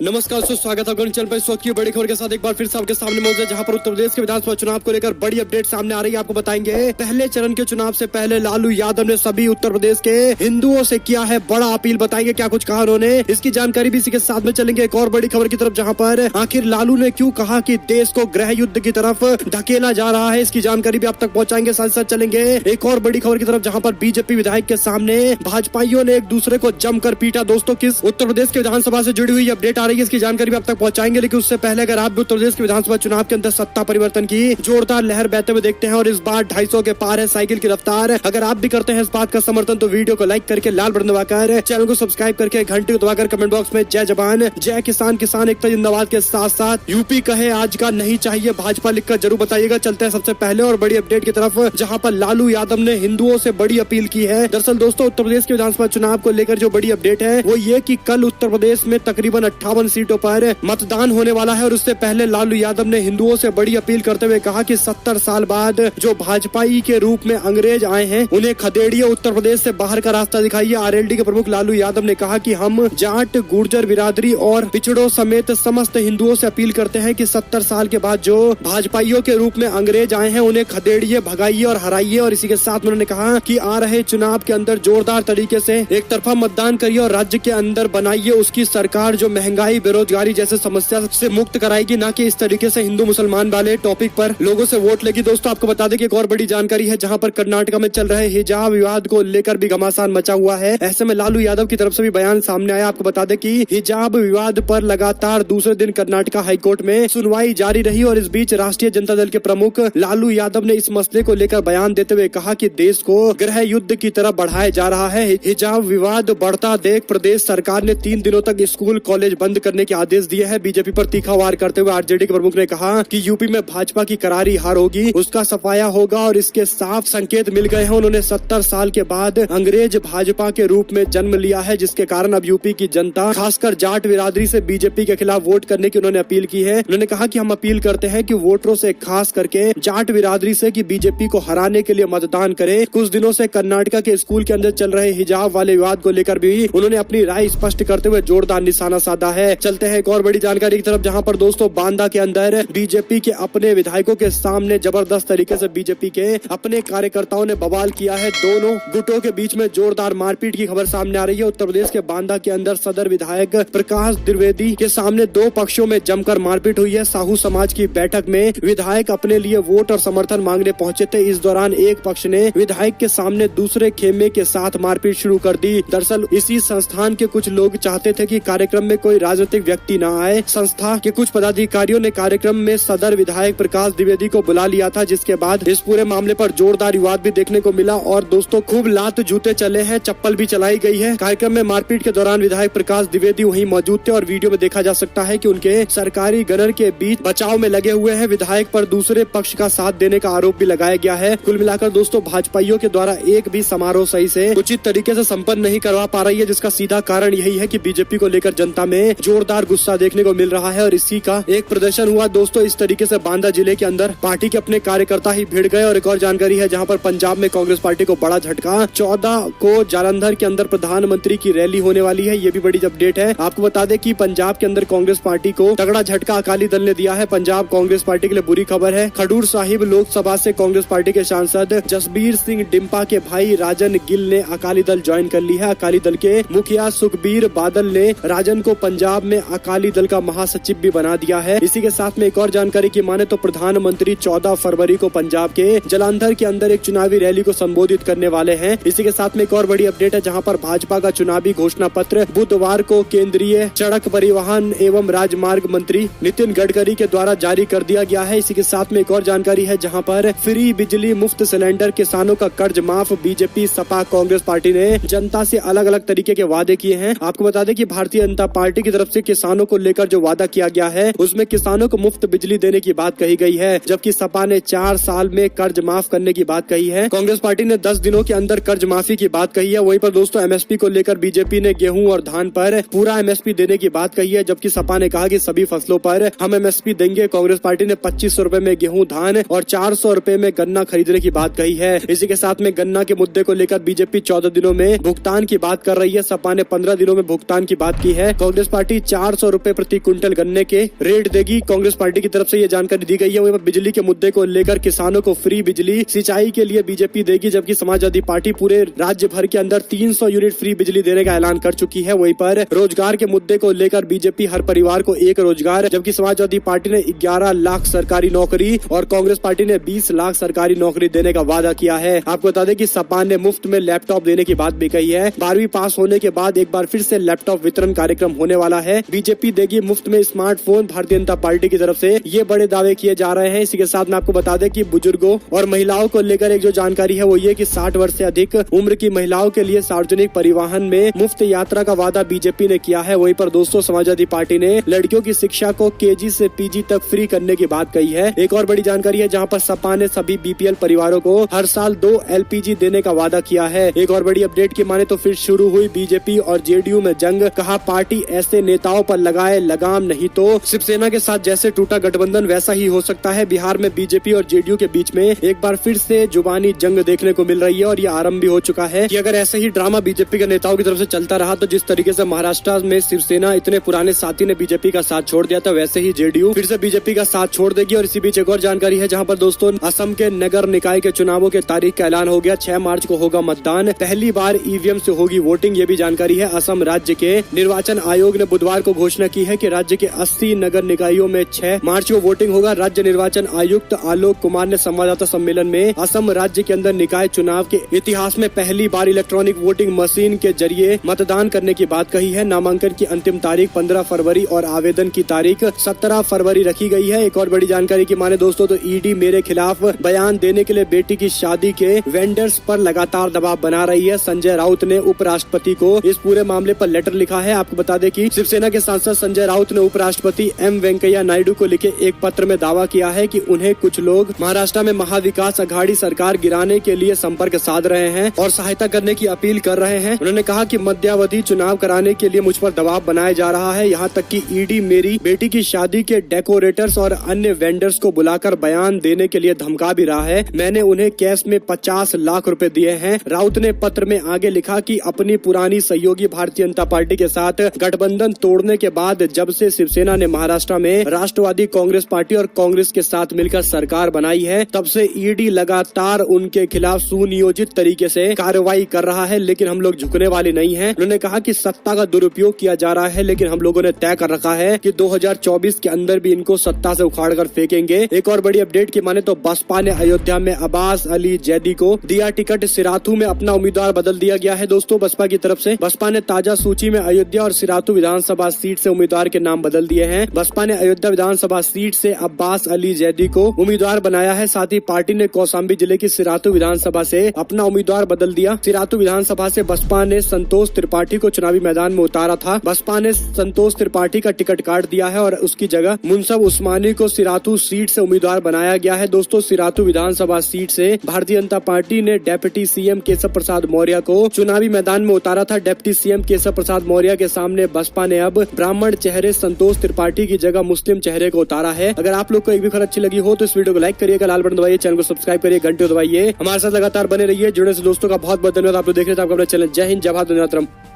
नमस्कार स्वागत है चैनल पर। इस वक्त की बड़ी खबर के साथ एक बार फिर से आपके सामने मौजूद है, जहां पर उत्तर प्रदेश के विधानसभा चुनाव को लेकर बड़ी अपडेट सामने आ रही है। आपको बताएंगे पहले चरण के चुनाव से पहले लालू यादव ने सभी उत्तर प्रदेश के हिंदुओं से किया है बड़ा अपील। बताएंगे क्या कुछ कहा उन्होंने, इसकी जानकारी भी इसी के साथ में चलेंगे। एक और बड़ी खबर की तरफ, जहाँ पर आखिर लालू ने क्यों कहा कि देश को गृह युद्ध की तरफ धकेला जा रहा है, इसकी जानकारी भी आप तक पहुँचाएंगे। साथ साथ चलेंगे एक और बड़ी खबर की तरफ, जहाँ पर बीजेपी विधायक के सामने भाजपाइयों ने एक दूसरे को जमकर पीटा। दोस्तों किस उत्तर प्रदेश के विधानसभा से जुड़ी हुई अपडेट आ रही है, इसकी जानकारी भी तक पहुंचाएंगे। लेकिन उससे पहले अगर आप भी उत्तर प्रदेश के विधानसभा चुनाव के अंदर सत्ता परिवर्तन की जोरदार लहर बहते हुए देखते हैं और इस बार 250 के पार है साइकिल की रफ्तार, अगर आप भी करते हैं इस बात का समर्थन तो वीडियो को लाइक करके लाल बटन दबाकर चैनल को सब्सक्राइब करके घंटी को दबाकर कमेंट बॉक्स में जय जवान जय किसान किसान एकता जिंदाबाद के साथ साथ यूपी कहे आज का नहीं चाहिए भाजपा लिखकर जरूर बताइएगा। चलते हैं सबसे पहले और बड़ी अपडेट की तरफ, जहाँ पर लालू यादव ने हिंदुओं से बड़ी अपील की है। दरअसल दोस्तों उत्तर प्रदेश के विधानसभा चुनाव को लेकर जो बड़ी अपडेट है वो ये कि कल उत्तर प्रदेश में तकरीबन 58 सीटों पर मतदान होने वाला है। और उससे पहले लालू यादव ने हिंदुओं से बड़ी अपील करते हुए कहा कि 70 साल बाद जो भाजपाई के रूप में अंग्रेज आए हैं उन्हें खदेड़िए, उत्तर प्रदेश से बाहर का रास्ता दिखाइए। आरएलडी के प्रमुख लालू यादव ने कहा कि हम जाट गुर्जर बिरादरी और पिछड़ों समेत समस्त हिंदुओं से अपील करते हैं कि 70 साल के बाद जो भाजपाइयों के रूप में अंग्रेज आए हैं उन्हें खदेड़िए, भगाइए और हराइए। और इसी के साथ उन्होंने कहा कि आ रहे चुनाव के अंदर जोरदार तरीके से एक तरफा मतदान करिए और राज्य के अंदर बनाइए उसकी सरकार जो महंगाई बेरोजगारी जैसे समस्या से मुक्त कराएगी, ना कि इस तरीके से हिंदू मुसलमान वाले टॉपिक पर लोगों से वोट लेगी। दोस्तों आपको बता दें कि एक और बड़ी जानकारी है, जहां पर कर्नाटक में चल रहे हिजाब विवाद को लेकर भी घमासान मचा हुआ है। ऐसे में लालू यादव की तरफ से भी बयान सामने आया। आपको बता दें कि हिजाब विवाद पर लगातार दूसरे दिन कर्नाटक हाईकोर्ट में सुनवाई जारी रही और इस बीच राष्ट्रीय जनता दल के प्रमुख लालू यादव ने इस मसले को लेकर बयान देते हुए कहा कि देश को गृह युद्ध की तरफ बढ़ाया जा रहा है। हिजाब विवाद बढ़ता देख प्रदेश सरकार ने 3 दिनों तक स्कूल कॉलेज बंद करने के आदेश दिए हैं। बीजेपी पर तीखा वार करते हुए आरजेडी के प्रमुख ने कहा कि यूपी में भाजपा की करारी हार होगी, उसका सफाया होगा और इसके साफ संकेत मिल गए हैं। उन्होंने 70 साल के बाद अंग्रेज भाजपा के रूप में जन्म लिया है, जिसके कारण अब यूपी की जनता खासकर जाट बिरादरी से बीजेपी के खिलाफ वोट करने की उन्होंने अपील की है। उन्होंने कहा कि हम अपील करते हैं कि वोटरों से, खास करके जाट बिरादरी से, कि बीजेपी को हराने के लिए मतदान करें। कुछ दिनों से कर्नाटक के स्कूल के अंदर चल रहे हिजाब वाले विवाद को लेकर भी उन्होंने अपनी राय स्पष्ट करते हुए जोरदार निशाना साधा है। चलते हैं एक और बड़ी जानकारी की तरफ, जहाँ पर दोस्तों बांदा के अंदर बीजेपी के अपने विधायकों के सामने जबरदस्त तरीके से बीजेपी के अपने कार्यकर्ताओं ने बवाल किया है। दोनों गुटों के बीच में जोरदार मारपीट की खबर सामने आ रही है। उत्तर प्रदेश के बांदा के अंदर सदर विधायक प्रकाश द्विवेदी के सामने 2 पक्षों में जमकर मारपीट हुई है। साहू समाज की बैठक में विधायक अपने लिए वोट और समर्थन मांगने पहुंचे थे। इस दौरान एक पक्ष ने विधायक के सामने दूसरे खेमे के साथ मारपीट शुरू कर दी। दरअसल इसी संस्थान के कुछ लोग चाहते थे कि कार्यक्रम में कोई राजनीतिक व्यक्ति न आए। संस्था के कुछ पदाधिकारियों ने कार्यक्रम में सदर विधायक प्रकाश द्विवेदी को बुला लिया था, जिसके बाद इस पूरे मामले पर जोरदार विवाद भी देखने को मिला और दोस्तों खूब लात जूते चले हैं, चप्पल भी चलाई गई है। कार्यक्रम में मारपीट के दौरान विधायक प्रकाश द्विवेदी वहीं मौजूद थे और वीडियो में देखा जा सकता है कि उनके सरकारी गनर के बीच बचाव में लगे हुए हैं। विधायक पर दूसरे पक्ष का साथ देने का आरोप भी लगाया गया है। कुल मिलाकर दोस्तों भाजपाइयों के द्वारा एक भी समारोह सही से उचित तरीके से संपन्न नहीं करवा पा रही है, जिसका सीधा कारण यही है कि बीजेपी को लेकर जनता में जोरदार गुस्सा देखने को मिल रहा है और इसी का एक प्रदर्शन हुआ। दोस्तों इस तरीके से बांदा जिले के अंदर पार्टी के अपने कार्यकर्ता ही भिड़ गए। और एक और जानकारी है, जहां पर पंजाब में कांग्रेस पार्टी को बड़ा झटका, 14 को जालंधर के अंदर प्रधानमंत्री की रैली होने वाली है। ये भी बड़ी अपडेट है। आपको बता दें कि पंजाब के अंदर कांग्रेस पार्टी को तगड़ा झटका अकाली दल ने दिया है। पंजाब कांग्रेस पार्टी के लिए बुरी खबर है। खडूर साहिब लोकसभा से कांग्रेस पार्टी के सांसद जसबीर सिंह डिम्पा के भाई राजन गिल ने अकाली दल ज्वाइन कर ली है। अकाली दल के मुखिया सुखबीर बादल ने राजन को पंजाब में अकाली दल का महासचिव भी बना दिया है। इसी के साथ में एक और जानकारी की माने तो प्रधानमंत्री 14 फरवरी को पंजाब के जालंधर के अंदर एक चुनावी रैली को संबोधित करने वाले हैं। इसी के साथ में एक और बड़ी अपडेट है, जहां पर भाजपा का चुनावी घोषणा पत्र बुधवार को केंद्रीय सड़क परिवहन एवं राजमार्ग मंत्री नितिन गडकरी के द्वारा जारी कर दिया गया है। इसी के साथ में एक और जानकारी है, जहां पर फ्री बिजली, मुफ्त सिलेंडर, किसानों का कर्ज माफ, बीजेपी सपा कांग्रेस पार्टी ने जनता से अलग अलग तरीके के वादे किए हैं। आपको बता दें कि भारतीय जनता पार्टी की तरफ से किसानों को लेकर जो वादा किया गया है उसमें किसानों को मुफ्त बिजली देने की बात कही गई है, जबकि सपा ने 4 साल में कर्ज माफ करने की बात कही है। कांग्रेस पार्टी ने 10 दिनों के अंदर कर्ज माफी की बात कही है। वहीं पर दोस्तों एमएसपी को लेकर बीजेपी ने गेहूं और धान पर पूरा एमएसपी देने की बात कही है, जबकि सपा ने कहा कि सभी फसलों पर हम एमएसपी देंगे। कांग्रेस पार्टी ने 2500 रुपए में गेहूं, धान और 400 रुपए में गन्ना खरीदने की बात कही है। इसी के साथ में गन्ना के मुद्दे को लेकर बीजेपी 14 दिनों में भुगतान की बात कर रही है। सपा ने 15 दिनों में भुगतान की बात की है। कांग्रेस पार्टी पार्टी 400 रुपए प्रति क्विंटल गन्ने के रेट देगी। कांग्रेस पार्टी की तरफ से ये जानकारी दी गई है। वहीं पर बिजली के मुद्दे को लेकर किसानों को फ्री बिजली सिंचाई के लिए बीजेपी देगी, जबकि समाजवादी पार्टी पूरे राज्य भर के अंदर 300 यूनिट फ्री बिजली देने का ऐलान कर चुकी है। वहीं पर रोजगार के मुद्दे को लेकर बीजेपी हर परिवार को एक रोजगार, जबकि समाजवादी पार्टी ने 11 लाख सरकारी नौकरी और कांग्रेस पार्टी ने 20 लाख सरकारी नौकरी देने का वादा किया है। आपको बता दें कि सपा ने मुफ्त में लैपटॉप देने की बात भी कही है। 12वीं पास होने के बाद एक बार फिर से लैपटॉप वितरण कार्यक्रम होने वाला है। बीजेपी देगी मुफ्त में स्मार्टफोन। भारतीय जनता पार्टी की तरफ से ये बड़े दावे किए जा रहे हैं। इसी के साथ में आपको बता दें कि बुजुर्गों और महिलाओं को लेकर एक जो जानकारी है वो ये कि 60 वर्ष से अधिक उम्र की महिलाओं के लिए सार्वजनिक परिवहन में मुफ्त यात्रा का वादा बीजेपी ने किया है। वहीं पर दोस्तों समाजवादी पार्टी ने लड़कियों की शिक्षा को केजी से पीजी तक फ्री करने की बात कही है। एक और बड़ी जानकारी है जहां पर सपा ने सभी बीपीएल परिवारों को हर साल 2 एलपीजी देने का वादा किया है। एक और बड़ी अपडेट की माने तो फिर शुरू हुई बीजेपी और जेडीयू में जंग। कहा पार्टी ऐसे नेताओं पर लगाए लगाम, नहीं तो शिवसेना के साथ जैसे टूटा गठबंधन वैसा ही हो सकता है। बिहार में बीजेपी और जेडीयू के बीच में एक बार फिर से जुबानी जंग देखने को मिल रही है और ये आरंभ भी हो चुका है कि अगर ऐसे ही ड्रामा बीजेपी के नेताओं की तरफ से चलता रहा तो जिस तरीके से महाराष्ट्र में शिवसेना इतने पुराने साथी ने बीजेपी का साथ छोड़ दिया था, वैसे ही जेडीयू फिर से बीजेपी का साथ छोड़ देगी। और इसी बीच एक और जानकारी है जहां पर दोस्तों असम के नगर निकाय के चुनावों के तारीख का ऐलान हो गया। 6 मार्च को होगा मतदान। पहली बार ईवीएम से होगी वोटिंग, ये भी जानकारी है। असम राज्य के निर्वाचन आयोग ने बुधवार को घोषणा की है कि राज्य के 80 नगर निकायों में 6 मार्च को वोटिंग होगा। राज्य निर्वाचन आयुक्त आलोक कुमार ने संवाददाता सम्मेलन में असम राज्य के अंदर निकाय चुनाव के इतिहास में पहली बार इलेक्ट्रॉनिक वोटिंग मशीन के जरिए मतदान करने की बात कही है। नामांकन की अंतिम तारीख 15 फरवरी और आवेदन की तारीख 17 फरवरी रखी गई है। एक और बड़ी जानकारी की माने दोस्तों तो ईडी मेरे खिलाफ बयान देने के लिए बेटी की शादी के वेंडर्स पर लगातार दबाव बना रही है। संजय राउत ने उपराष्ट्रपति को इस पूरे मामले पर लेटर लिखा है। आपको बता दें कि शिवसेना के सांसद संजय राउत ने उपराष्ट्रपति एम वेंकैया नायडू को लिखे एक पत्र में दावा किया है कि उन्हें कुछ लोग महाराष्ट्र में महाविकास अघाड़ी सरकार गिराने के लिए संपर्क साध रहे हैं और सहायता करने की अपील कर रहे हैं। उन्होंने कहा कि मध्यावधि चुनाव कराने के लिए मुझ पर दबाव बनाया जा रहा है। यहाँ तक कि ईडी मेरी बेटी की शादी के डेकोरेटर्स और अन्य वेंडर्स को बुलाकर बयान देने के लिए धमका भी रहा है। मैंने उन्हें कैश में 50 लाख रुपए दिए हैं। राउत ने पत्र में आगे लिखा कि अपनी पुरानी सहयोगी भारतीय जनता पार्टी के साथ गठबंधन तोड़ने के बाद जब से शिवसेना ने महाराष्ट्र में राष्ट्रवादी कांग्रेस पार्टी और कांग्रेस के साथ मिलकर सरकार बनाई है, तब से ईडी लगातार उनके खिलाफ सुनियोजित तरीके से कार्रवाई कर रहा है, लेकिन हम लोग झुकने वाले नहीं हैं। उन्होंने कहा कि सत्ता का दुरुपयोग किया जा रहा है, लेकिन हम लोगों ने तय कर रखा है कि 2024 के अंदर भी इनको सत्ता से उखाड़ कर फेंकेंगे। एक और बड़ी अपडेट की माने तो बसपा ने अयोध्या में अब्बास अली जैदी को दिया टिकट। सिराथू में अपना उम्मीदवार बदल दिया गया है। दोस्तों बसपा की तरफ से बसपा ने ताजा सूची में अयोध्या और सिराथू विधानसभा सीट से उम्मीदवार के नाम बदल दिए हैं। बसपा ने अयोध्या विधानसभा सीट से अब्बास अली जैदी को उम्मीदवार बनाया है। साथ ही पार्टी ने कौशाम्बी जिले की सिराथू विधानसभा से अपना उम्मीदवार बदल दिया। सिराथू विधानसभा से बसपा ने संतोष त्रिपाठी को चुनावी मैदान में उतारा था। बसपा ने संतोष त्रिपाठी का टिकट काट दिया है और उसकी जगह मुनसब उस्मानी को सिराथू सीट से उम्मीदवार बनाया गया है। दोस्तों सिराथू विधानसभा सीट से भारतीय जनता पार्टी ने डेप्यूटी सीएम केशव प्रसाद मौर्य को चुनावी मैदान में उतारा था। डेप्यूटी सीएम केशव प्रसाद मौर्य के सामने बसपा ने अब ब्राह्मण चेहरे संतोष त्रिपाठी की जगह मुस्लिम चेहरे को उतारा है। अगर आप लोग को एक भी खबर अच्छी लगी हो तो इस वीडियो को लाइक करिएगा, लाल बटन दबाइए, चैनल को सब्सक्राइब करिए, घंटे दबाइए। हमारे साथ लगातार बने रहिए। जुड़ने से दोस्तों का बहुत बहुत धन्यवाद। आप लोग देख रहे थे आपका अपना चैनल। जय हिंद, जय भारत, वंदे मातरम।